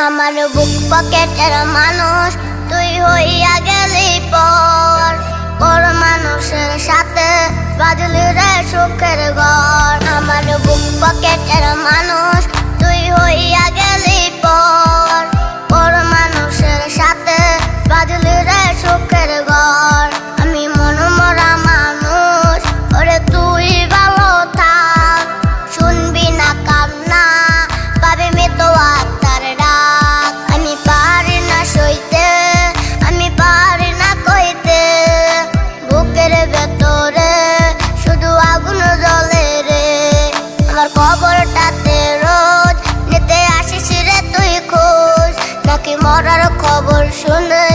আমার বুক পকেটের মানুষ তুই হইয়া গেলি পর, পর মানুষের সাথে বাজলি রে সুখের ঘর। আমার বুক পকেটের মানুষ তুই হইয়া গেলি পর, পর মানুষের সাথে বাজলি রে সুখের ঘর। আমি মনমরা মানুষ ওরে তুই ভালো থাক, শুনবি না কান্না পাবে মৃত আত্মার ডাক। আমি পারি না সইতে, আমি পারি না কইতে, বুকের ভেতরে শুধু আগুন জ্বলে রে। আমার খবরটাতে রোজ নিতে আসিস রে তুই খোঁজ, নাকি মরার খবর শুনে